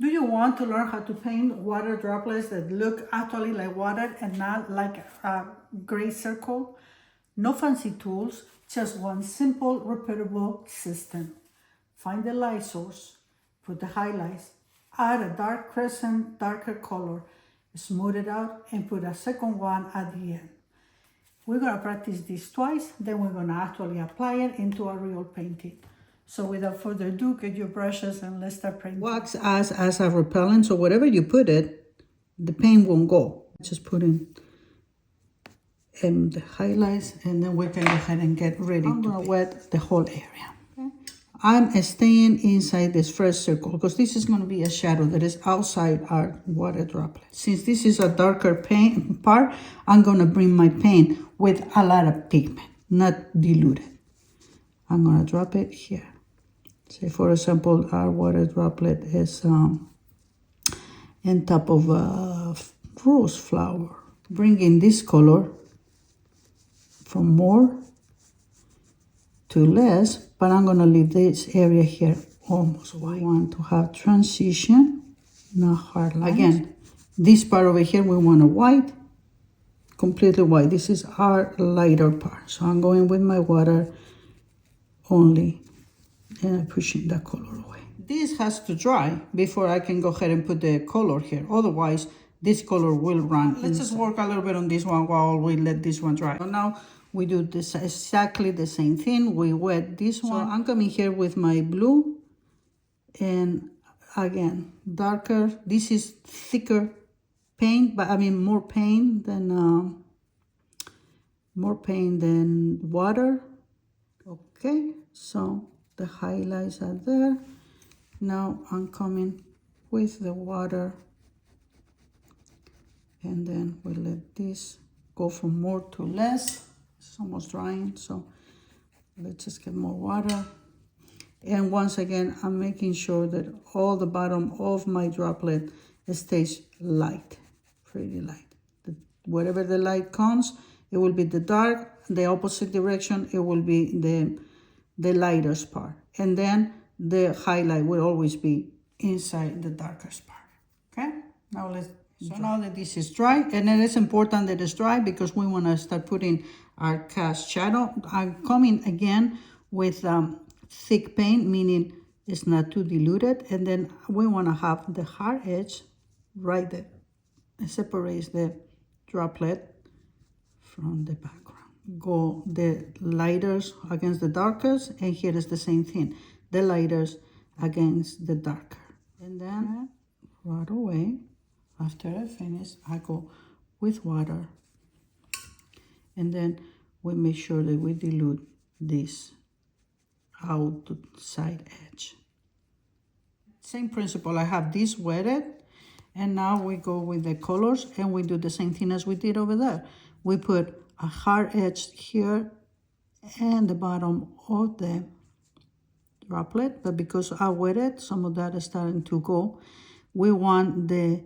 Do you want to learn how to paint water droplets that look actually like water and not like a gray circle? No fancy tools, just one simple repeatable system. Find the light source, put the highlights, add a dark crescent, darker color, smooth it out, and put a second one at the end. We're going to practice this twice, then we're going to actually apply it into a real painting. So without further ado, get your brushes and let's start painting. Wax as a repellent, so wherever you put it, the paint won't go. Just put in the highlights and then we can go ahead and get ready. I'm going to wet the whole area. Okay? I'm staying inside this first circle because this is going to be a shadow that is outside our water droplet. Since this is a darker paint part, I'm going to bring my paint with a lot of pigment, not diluted. I'm going to drop it here. Say, for example, our water droplet is on top of a rose flower. Bring in this color from more to less, but I'm going to leave this area here almost white. I want to have transition, not hard lines. Again, this part over here, we want a white, completely white. This is our lighter part. So I'm going with my water only, and I'm pushing that color away. This has to dry before I can go ahead and put the color here. Otherwise, this color will run. Let's just work a little bit on this one while we let this one dry. So now we do this exactly the same thing. We wet this one. So I'm coming here with my blue, and again, darker. This is thicker paint, but I mean more paint than water. Okay, so the highlights are there. Now I'm coming with the water, and then we let this go from more to less. It's almost drying, so let's just get more water. And once again, I'm making sure that all the bottom of my droplet stays light, pretty light. Wherever the light comes, it will be the dark. The opposite direction, it will be the lightest part. And then the highlight will always be inside the darkest part. Okay? Now let's So now that this is dry, and it is important that it's dry because we want to start putting our cast shadow. I'm coming again with thick paint, meaning it's not too diluted. And then we want to have the hard edge right there. It separates the droplet from the background. Go the lighters against the darkest, and here is the same thing. The lighters against the darker. And then right away, after I finish, I go with water, and then we make sure that we dilute this outside edge. Same principle, I have this wetted, and now we go with the colors and we do the same thing as we did over there. We put a hard edge here and the bottom of the droplet, but because I wetted, some of that is starting to go. We want the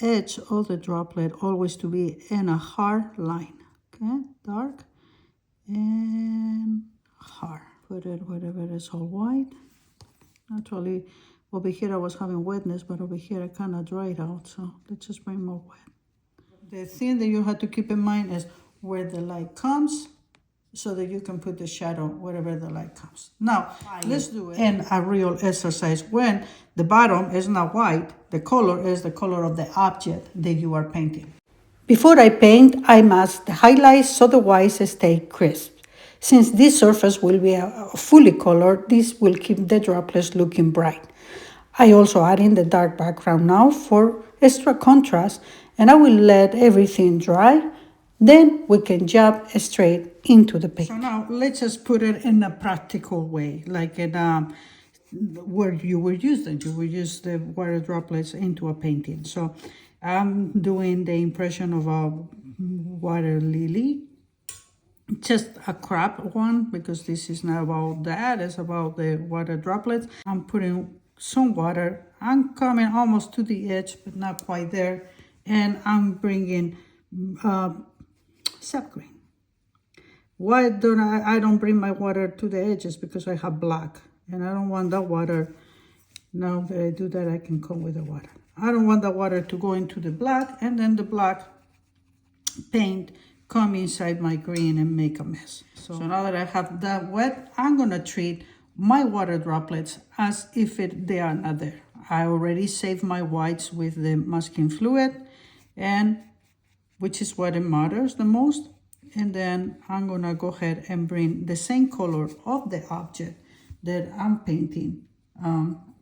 edge of the droplet always to be in a hard line. Okay, dark and hard. Put it wherever it's all white. Actually, over here I was having wetness, but over here I kind of dried out, so let's just bring more wet. The thing that you have to keep in mind is where the light comes, so that you can put the shadow wherever the light comes. Now, let's do it in a real exercise. When the bottom is not white, the color is the color of the object that you are painting. Before I paint, I mask the highlights so the whites stay crisp. Since this surface will be fully colored, this will keep the droplets looking bright. I also add in the dark background now for extra contrast, and I will let everything dry. Then we can jump straight into the paint. So now let's just put it in a practical way, like in where you would use them. You would use the water droplets into a painting. So I'm doing the impression of a water lily, just a crop one, because this is not about that, it's about the water droplets. I'm putting some water. I'm coming almost to the edge, but not quite there. And I'm bringing sap green. Why don't I don't bring my water to the edges? Because I have black, and I don't want that water Now that I do that, I can come with the water. I don't want the water to go into the black and then the black paint come inside my green and make a mess. So now that I have that wet, I'm gonna treat my water droplets as if they are not there. I already saved my whites with the masking fluid, and which is what it matters the most. And then I'm gonna go ahead and bring the same color of the object that I'm painting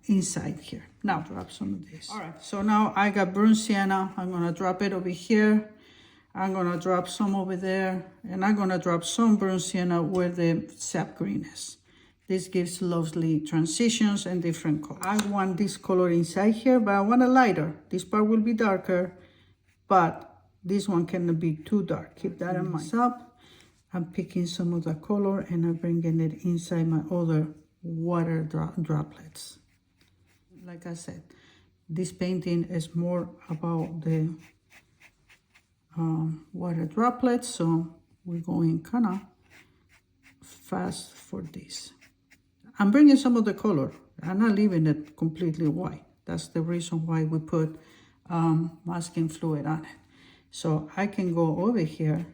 inside here. Now drop some of this. All right, so now I got burnt sienna. I'm gonna drop it over here. I'm gonna drop some over there, and I'm gonna drop some burnt sienna where the sap green is. This gives lovely transitions and different colors. I want this color inside here, but I want a lighter. This part will be darker, but this one cannot be too dark. Keep that in mind. Up, I'm picking some of the color and I'm bringing it inside my other water droplets. Like I said, this painting is more about the water droplets, so we're going kind of fast for this. I'm bringing some of the color. I'm not leaving it completely white. That's the reason why we put masking fluid on it. So I can go over here,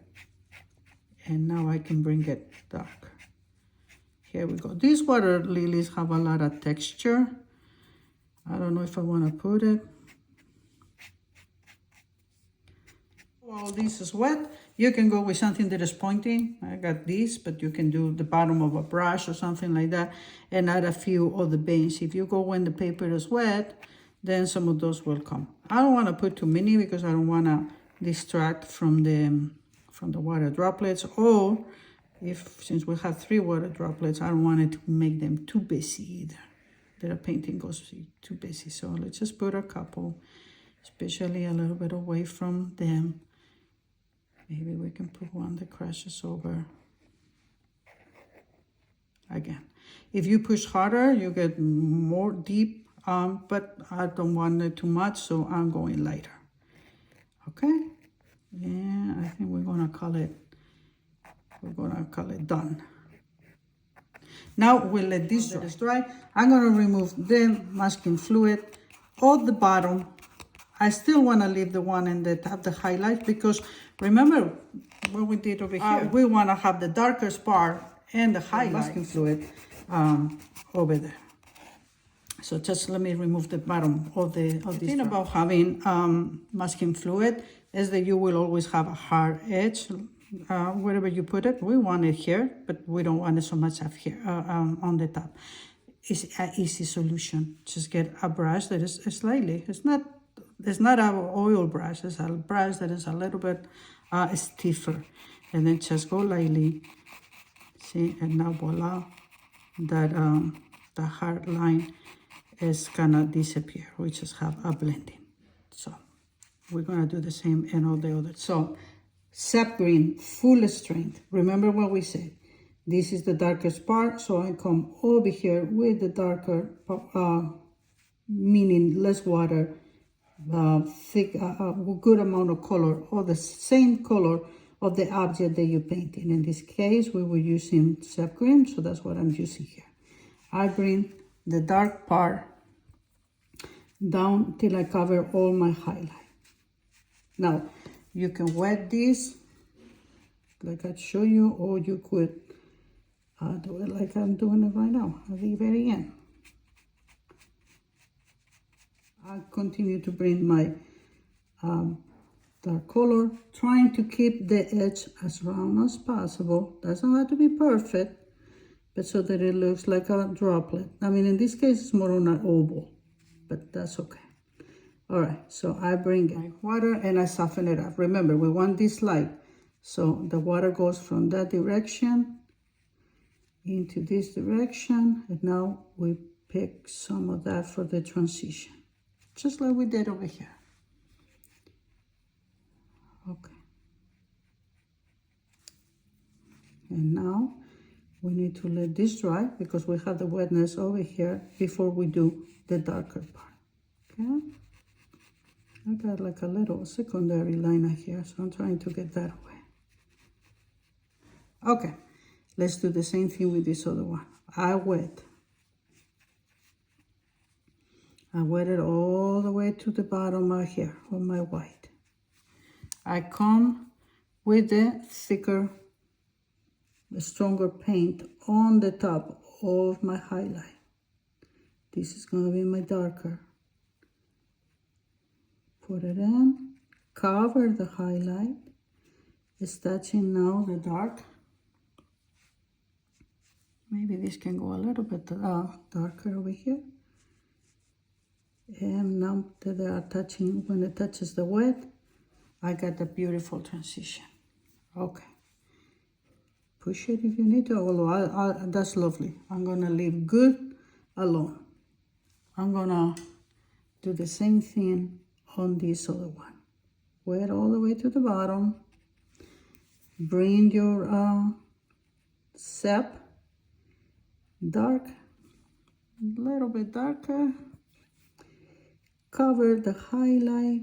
and now I can bring it dark. Here we go. These water lilies have a lot of texture. I don't know if I want to put it. While this is wet, you can go with something that is pointing. I got this, but you can do the bottom of a brush or something like that and add a few of the veins. If you go when the paper is wet, then some of those will come. I don't want to put too many because I don't want to distract from the water droplets, or since we have 3 water droplets, I don't want it to make them too busy either. That a painting goes too busy. So let's just put a couple, especially a little bit away from them. Maybe we can put one that crashes over. Again, if you push harder, you get more deep, but I don't want it too much, so I'm going lighter. Okay, and I think we're gonna call it done. Now we'll let this dry. I'm gonna remove the masking fluid on the bottom. I still want to leave the one in the top, the highlight, because remember what we did over here? We want to have the darkest part and the highlight masking fluid over there. So just let me remove the bottom of this. The thing about having masking fluid is that you will always have a hard edge wherever you put it. We want it here, but we don't want it so much up here on the top. It's an easy solution. Just get a brush that is slightly, it's not an oil brush, it's a brush that is a little bit stiffer. And then just go lightly, see, and now voila, that the hard line is gonna disappear. We just have a blending. So we're gonna do the same in all the others. So sap green, full strength. Remember what we said. This is the darkest part, so I come over here with the darker, meaning less water, thick, good amount of color, or the same color of the object that you're painting. In this case, we were using sap green, so that's what I'm using here. I bring the dark part down till I cover all my highlight. Now, you can wet this, like I show you, or you could do it like I'm doing it right now, at the very end. I continue to bring my dark color, trying to keep the edge as round as possible. Doesn't have to be perfect, but so that it looks like a droplet. I mean, in this case, it's more on an oval, but that's okay. All right, so I bring my water and I soften it up. Remember, we want this light, so the water goes from that direction into this direction, and now we pick some of that for the transition, just like we did over here. Okay. And now we need to let this dry because we have the wetness over here before we do the darker part. Okay. I got like a little secondary liner here, so I'm trying to get that away. Okay, let's do the same thing with this other one. I wet. I wet it all the way to the bottom out here with my white. I come with the thicker, the stronger paint on the top of my highlight. This is going to be my darker. Put it in, cover the highlight. It's touching now the dark. Maybe this can go a little bit darker over here. And now that they are touching, when it touches the wet, I got the beautiful transition. Okay. Push it if you need to, although that's lovely. I'm gonna leave good alone. I'm gonna do the same thing on this other one. Wet all the way to the bottom. Bring your sap dark, a little bit darker. Cover the highlight.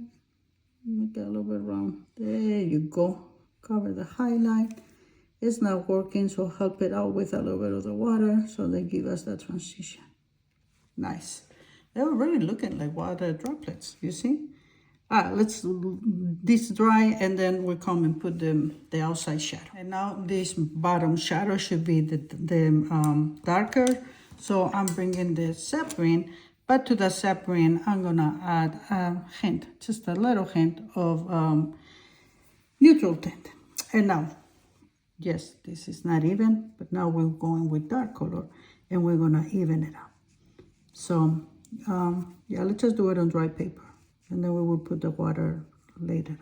Make it a little bit round. There you go. Cover the highlight. It's not working, so help it out with a little bit of the water so they give us that transition. Nice. They were really looking like water droplets, you see? Let's this dry, and then we'll come and put the outside shadow. And now this bottom shadow should be the darker. So I'm bringing the sap green, but to the sap green, I'm gonna add a hint, just a little hint of neutral tint. And now, yes, this is not even, but now we're going with dark color, and we're gonna even it up. So yeah, let's just do it on dry paper. And then we will put the water later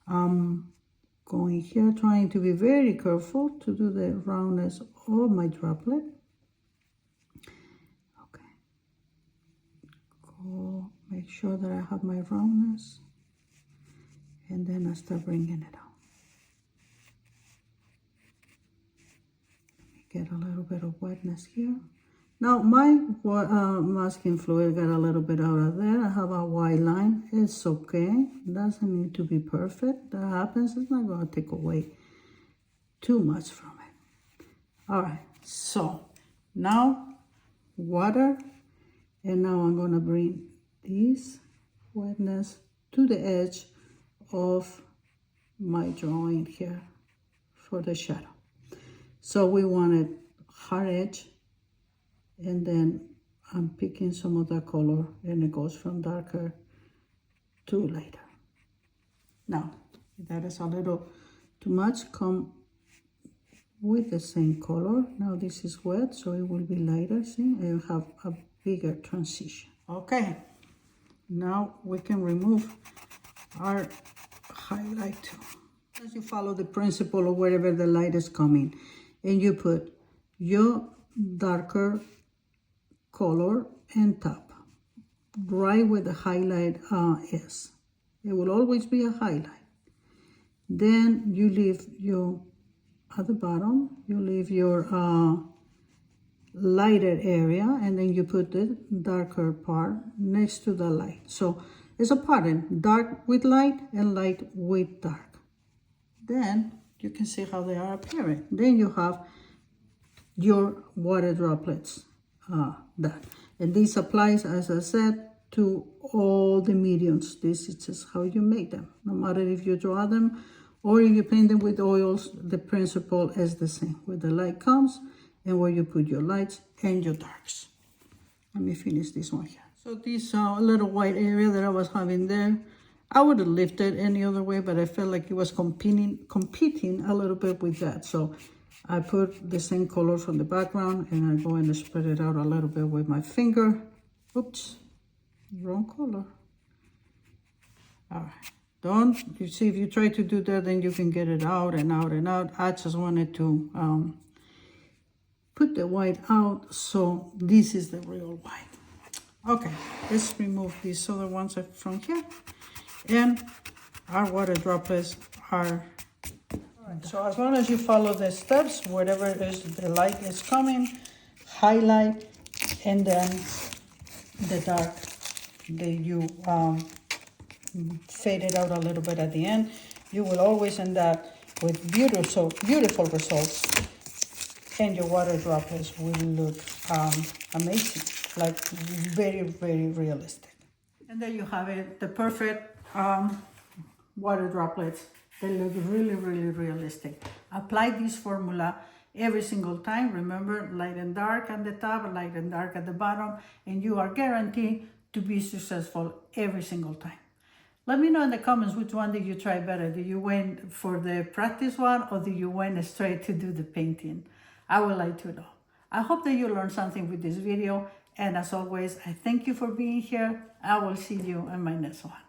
on. Going here, trying to be very careful to do the roundness of my droplet. Okay. Go, make sure that I have my roundness. And then I start bringing it out. Get a little bit of wetness here. Now my masking fluid got a little bit out of there. I have a white line. It's okay. It doesn't need to be perfect. That happens. It's not going to take away too much from it. All right. So now water. And now I'm going to bring this wetness to the edge of my drawing here for the shadow. So we wanted hard edge. And then I'm picking some of that color, and it goes from darker to lighter. Now, if that is a little too much, come with the same color. Now this is wet, so it will be lighter, see? And you have a bigger transition. Okay, now we can remove our highlight too. As you follow the principle of wherever the light is coming, and you put your darker color and top right where the highlight is. It will always be a highlight. Then you leave your at the bottom, you leave your lighter area, and then you put the darker part next to the light. So it's a pattern, dark with light and light with dark. Then you can see how they are appearing. Then you have your water droplets. That. And this applies, as I said, to all the mediums. This is just how you make them. No matter if you draw them or if you paint them with oils, the principle is the same. Where the light comes and where you put your lights and your darks. Let me finish this one here. So this little white area that I was having there, I would have left it any other way, but I felt like it was competing a little bit with that. So I put the same color from the background, and I go and spread it out a little bit with my finger. Oops, wrong color. All right, you see, if you try to do that, then you can get it out and out and out. I just wanted to put the white out, so this is the real white. Okay, let's remove these other ones from here. And our water droplets are so as long as you follow the steps, wherever is the light is coming, highlight, and then the dark, then you fade it out a little bit at the end. You will always end up with beautiful results, and your water droplets will look amazing. like very, very realistic. And there you have it, the perfect water droplets. They look really, really realistic. Apply this formula every single time. Remember, light and dark at the top, light and dark at the bottom, and you are guaranteed to be successful every single time. Let me know in the comments which one did you try better. Did you went for the practice one or did you went straight to do the painting? I would like to know. I hope that you learned something with this video. And as always, I thank you for being here. I will see you in my next one.